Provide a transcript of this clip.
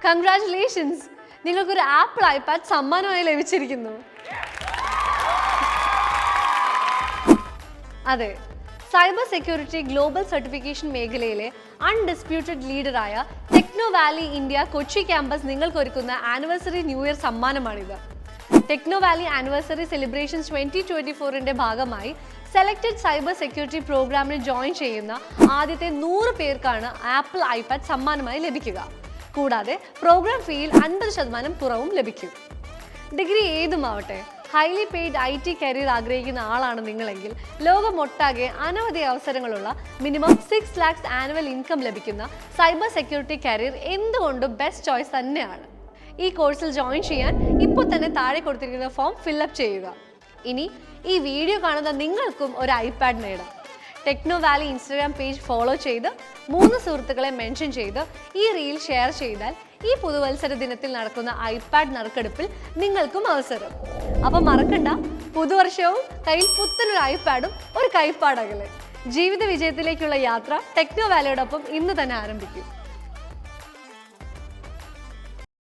Congratulations, നിങ്ങൾക്കൊരു apple iPad സമ്മാനമായി ലഭിച്ചിരിക്കുന്നു. അതെ, സൈബർ സെക്യൂരിറ്റി ഗ്ലോബൽ സർട്ടിഫിക്കേഷൻ മേഖലയിലെ അൺഡിസ്പ്യൂട്ടഡ് ലീഡറായ Techno Valley India Kochi campus നിങ്ങൾക്കൊരുക്കുന്ന ആനിവേഴ്സറി ന്യൂ ഇയർ സമ്മാനമാണിത്. ടെക്നോ വാലി ആനിവേഴ്സറി സെലിബ്രേഷൻസ് 2024ന്റെ ഭാഗമായി സെലക്ടഡ് സൈബർ സെക്യൂരിറ്റി പ്രോഗ്രാമിൽ ജോയിൻ ചെയ്യുന്ന ആദ്യത്തെ 100 പേർക്കാണ് ആപ്പിൾ ഐപാഡ് സമ്മാനമായി ലഭിക്കുക. കൂടാതെ പ്രോഗ്രാം ഫീയിൽ 50% കുറവും ലഭിക്കും. ഡിഗ്രി ഏതുമാവട്ടെ, ഹൈലി പെയ്ഡ് IT കരിയർ ആഗ്രഹിക്കുന്ന ആളാണ് നിങ്ങളെങ്കിൽ ലോകമൊട്ടാകെ അനവധി അവസരങ്ങളുള്ള മിനിമം 6 lakhs ആനുവൽ ഇൻകം ലഭിക്കുന്ന സൈബർ സെക്യൂരിറ്റി കരിയർ എന്തുകൊണ്ടും ബെസ്റ്റ് ചോയ്സ് തന്നെയാണ്. ഈ കോഴ്സിൽ ജോയിൻ ചെയ്യാൻ ഇപ്പോൾ തന്നെ താഴെ കൊടുത്തിരിക്കുന്ന ഫോം ഫില്ലപ്പ് ചെയ്യുക. ഇനി ഈ വീഡിയോ കാണുന്ന നിങ്ങൾക്കും ഒരു ഐപാഡ് നേടാം. Techno Valley Instagram page follow ചെയ്ത് 3 സുഹൃത്തുക്കളെ മെൻഷൻ ചെയ്ത് ഈ റീൽ ഷെയർ ചെയ്താൽ ഈ പുതുവത്സര ദിനത്തിൽ നടക്കുന്ന ഐപാഡ് നറുക്കെടുപ്പിൽ നിങ്ങൾക്കും അവസരം. അപ്പം മറക്കണ്ട, പുതുവർഷവും കയ്യിൽ പുത്തനൊരു ഐപാഡും ഒരു കൈപ്പാടകലെ. ജീവിത വിജയത്തിലേക്കുള്ള യാത്ര ടെക്നോ വാലിയോടൊപ്പം ഇന്ന് തന്നെ ആരംഭിക്കും.